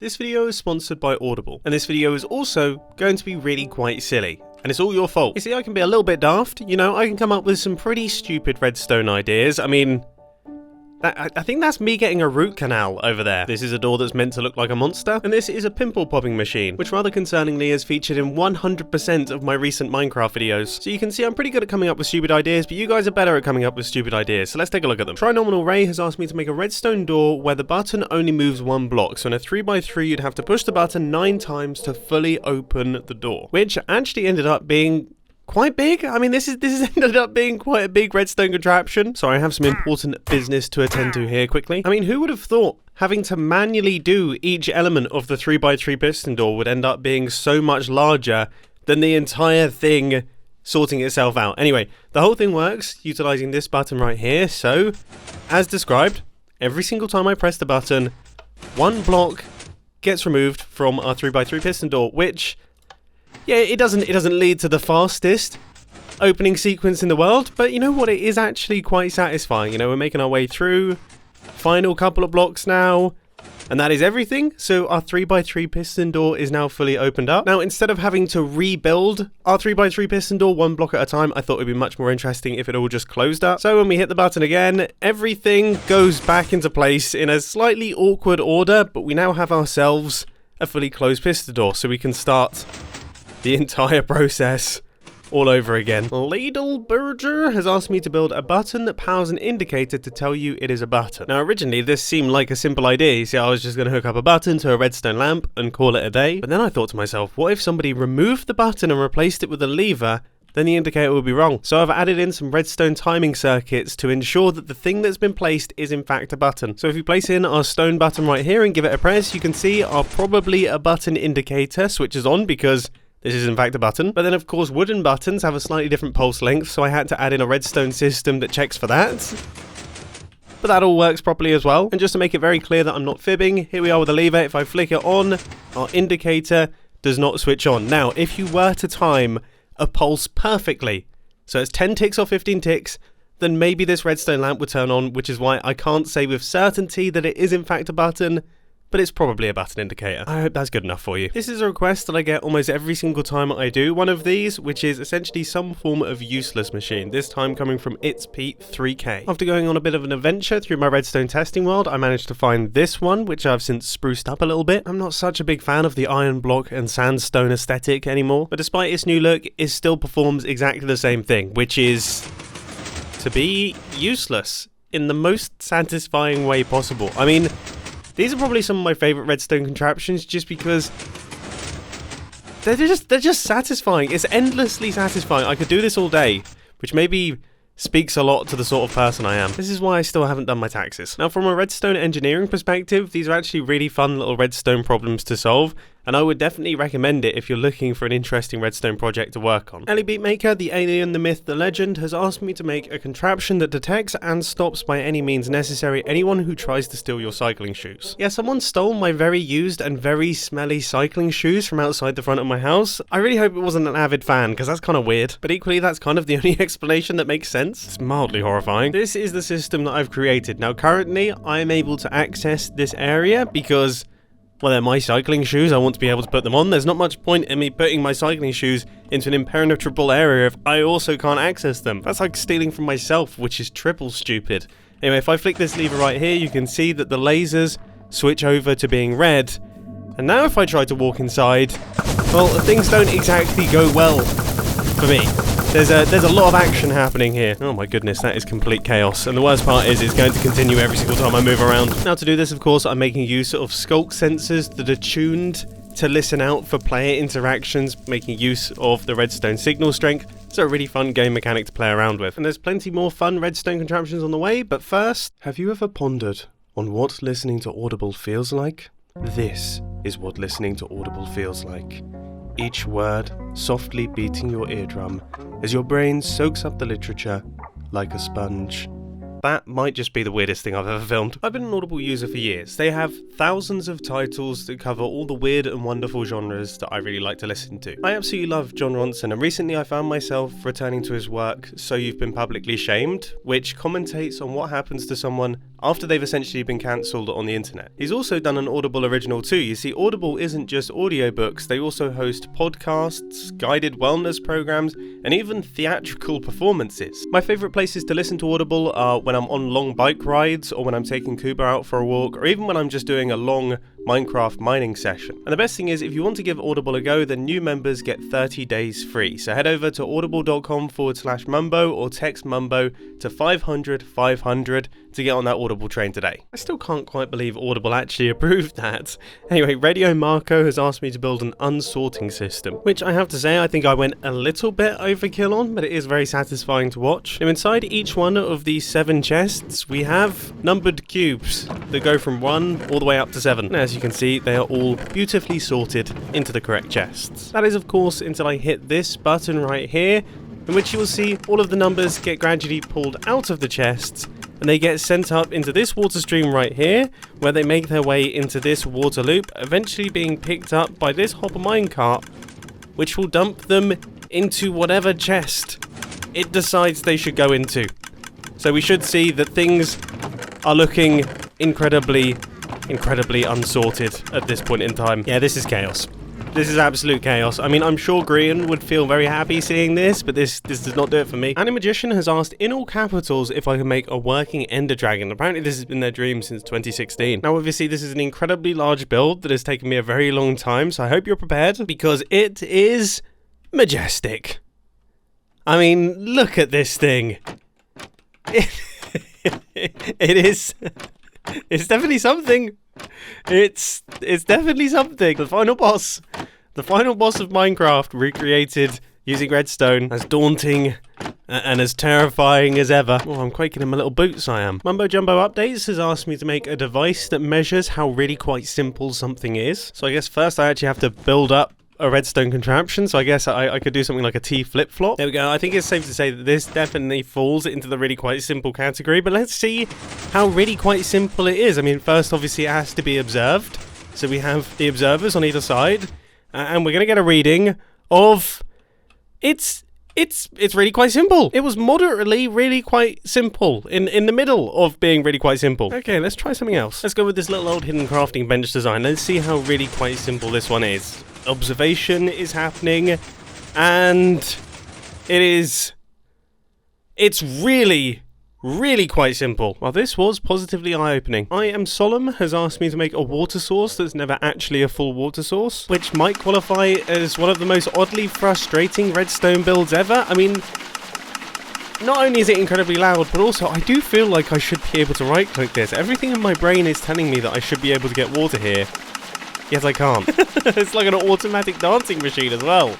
This video is sponsored by Audible, and this video is also going to be really quite silly. And it's all your fault. You see, I can be a little bit daft, you know, I can come up with some pretty stupid redstone ideas. I mean, I think that's me getting a root canal over there. This is a door that's meant to look like a monster, and this is a pimple popping machine, which rather concerningly is featured in 100% of my recent Minecraft videos. So you can see I'm pretty good at coming up with stupid ideas, but you guys are better at coming up with stupid ideas, so let's take a look at them. Trinominal Ray has asked me to make a redstone door where the button only moves one block, so in a 3x3 you'd have to push the button 9 times to fully open the door, which actually ended up being quite big. I mean, this is ended up being quite a big redstone contraption. So I have some important business to attend to here quickly. I mean, who would have thought having to manually do each element of the 3x3 piston door would end up being so much larger than the entire thing sorting itself out. Anyway, the whole thing works utilizing this button right here. So, as described, every single time I press the button, one block gets removed from our 3x3 piston door, which, yeah, it doesn't lead to the fastest opening sequence in the world, but you know what, it is actually quite satisfying. You know, we're making our way through, final couple of blocks now, and that is everything. So our 3x3 piston door is now fully opened up. Now, instead of having to rebuild our 3x3 piston door one block at a time, I thought it would be much more interesting if it all just closed up. So when we hit the button again, everything goes back into place in a slightly awkward order, but we now have ourselves a fully closed piston door, so we can start the entire process all over again. Ladle Burger has asked me to build a button that powers an indicator to tell you it is a button. Now, originally this seemed like a simple idea. You see, I was just going to hook up a button to a redstone lamp and call it a day. But then I thought to myself, what if somebody removed the button and replaced it with a lever? Then the indicator would be wrong. So I've added in some redstone timing circuits to ensure that the thing that's been placed is in fact a button. So if we place in our stone button right here and give it a press, you can see our probably a button indicator switches on because this is in fact a button. But then of course wooden buttons have a slightly different pulse length, so I had to add in a redstone system that checks for that. But that all works properly as well. And just to make it very clear that I'm not fibbing, here we are with a lever. If I flick it on, our indicator does not switch on. Now, if you were to time a pulse perfectly, so it's 10 ticks or 15 ticks, then maybe this redstone lamp would turn on, which is why I can't say with certainty that it is in fact a button, but it's probably a button indicator. I hope that's good enough for you. This is a request that I get almost every single time I do one of these, which is essentially some form of useless machine, this time coming from It's Pete 3K. After going on a bit of an adventure through my redstone testing world, I managed to find this one, which I've since spruced up a little bit. I'm not such a big fan of the iron block and sandstone aesthetic anymore, but despite its new look, it still performs exactly the same thing, which is to be useless in the most satisfying way possible. I mean, these are probably some of my favourite redstone contraptions just because they're just satisfying. It's endlessly satisfying. I could do this all day, which maybe speaks a lot to the sort of person I am. This is why I still haven't done my taxes. Now, from a redstone engineering perspective, these are actually really fun little redstone problems to solve, and I would definitely recommend it if you're looking for an interesting redstone project to work on. Ellie Beatmaker, the alien, the myth, the legend, has asked me to make a contraption that detects and stops by any means necessary anyone who tries to steal your cycling shoes. Yeah, someone stole my very used and very smelly cycling shoes from outside the front of my house. I really hope it wasn't an avid fan, because that's kind of weird, but equally that's kind of the only explanation that makes sense. It's mildly horrifying. This is the system that I've created. Now currently I am able to access this area because, well, they're my cycling shoes, I want to be able to put them on. There's not much point in me putting my cycling shoes into an impenetrable area if I also can't access them. That's like stealing from myself, which is triple stupid. Anyway, if I flick this lever right here, you can see that the lasers switch over to being red. And now if I try to walk inside, well, things don't exactly go well for me. There's a lot of action happening here. Oh my goodness, that is complete chaos. And the worst part is it's going to continue every single time I move around. Now to do this, of course, I'm making use of sculk sensors that are tuned to listen out for player interactions, making use of the redstone signal strength. It's a really fun game mechanic to play around with. And there's plenty more fun redstone contraptions on the way, but first, have you ever pondered on what listening to Audible feels like? This is what listening to Audible feels like. Each word softly beating your eardrum as your brain soaks up the literature like a sponge. That might just be the weirdest thing I've ever filmed. I've been an Audible user for years. They have thousands of titles that cover all the weird and wonderful genres that I really like to listen to. I absolutely love John Ronson, and recently I found myself returning to his work, So You've Been Publicly Shamed, which commentates on what happens to someone after they've essentially been cancelled on the internet. He's also done an Audible original too. You see, Audible isn't just audiobooks, they also host podcasts, guided wellness programs, and even theatrical performances. My favourite places to listen to Audible are when I'm on long bike rides, or when I'm taking Kuba out for a walk, or even when I'm just doing a long Minecraft mining session. And the best thing is, if you want to give Audible a go, then new members get 30 days free. So head over to audible.com/Mumbo or text Mumbo to 500 500 to get on that Audible train today. I still can't quite believe Audible actually approved that. Anyway, Radio Marco has asked me to build an unsorting system, which I have to say I think I went a little bit overkill on, but it is very satisfying to watch. Now inside each one of these 7 chests, we have numbered cubes that go from 1 all the way up to 7. And as you can see, they are all beautifully sorted into the correct chests. That is of course until I hit this button right here, in which you will see all of the numbers get gradually pulled out of the chests, and they get sent up into this water stream right here, where they make their way into this water loop, eventually being picked up by this hopper minecart, which will dump them into whatever chest it decides they should go into. So we should see that things are looking incredibly unsorted at this point in time. Yeah, this is chaos. This is absolute chaos. I mean, I'm sure Grian would feel very happy seeing this, but this does not do it for me. Animagician has asked in all capitals if I can make a working Ender Dragon. Apparently this has been their dream since 2016. Now obviously this is an incredibly large build that has taken me a very long time, so I hope you're prepared, because it is majestic. I mean, look at this thing. It is... It's definitely something. It's definitely something. The final boss of Minecraft recreated using Redstone, as daunting and as terrifying as ever. Oh, I'm quaking in my little boots, I am. Mumbo Jumbo Updates has asked me to make a device that measures how really quite simple something is. So I guess first I actually have to build up a redstone contraption, so I guess I could do something like a T flip-flop. There we go. I think it's safe to say that this definitely falls into the really quite simple category, but let's see how really quite simple it is. I mean, first obviously it has to be observed, so we have the observers on either side, and we're going to get a reading of... It's really quite simple. It was moderately really quite simple, in the middle of being really quite simple. Okay, let's try something else. Let's go with this little old hidden crafting bench design. Let's see how really quite simple this one is. Observation is happening, and it's really quite simple. Well, this was positively eye-opening. I Am Solemn has asked me to make a water source that's never actually a full water source, which might qualify as one of the most oddly frustrating redstone builds ever. I mean, not only is it incredibly loud, but also I do feel like I should be able to right-click this. Everything in my brain is telling me that I should be able to get water here. Yes, I can't. It's like an automatic dancing machine as well.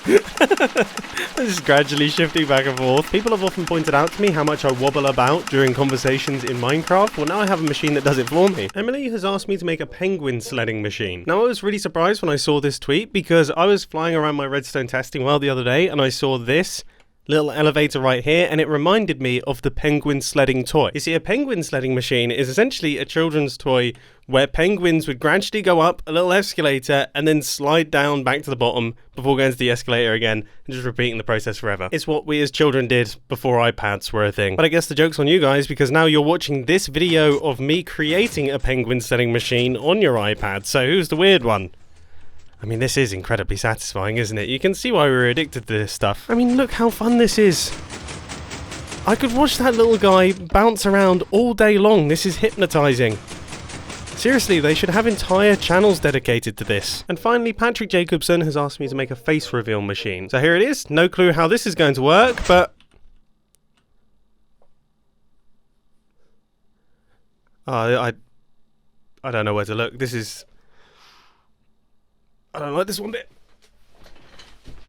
This is gradually shifting back and forth. People have often pointed out to me how much I wobble about during conversations in Minecraft. Well, now I have a machine that does it for me. Emily has asked me to make a penguin sledding machine. Now, I was really surprised when I saw this tweet, because I was flying around my redstone testing well the other day, and I saw this little elevator right here, and it reminded me of the penguin sledding toy. You see, a penguin sledding machine is essentially a children's toy where penguins would gradually go up a little escalator and then slide down back to the bottom before going to the escalator again, and just repeating the process forever. It's what we as children did before iPads were a thing. But I guess the joke's on you guys, because now you're watching this video of me creating a penguin sledding machine on your iPad, so who's the weird one? I mean, this is incredibly satisfying, isn't it? You can see why we were addicted to this stuff. I mean, look how fun this is. I could watch that little guy bounce around all day long. This is hypnotizing. Seriously, they should have entire channels dedicated to this. And finally, Patrick Jacobson has asked me to make a face reveal machine. So here it is. No clue how this is going to work, but... I don't know where to look. This is... I don't like this one bit.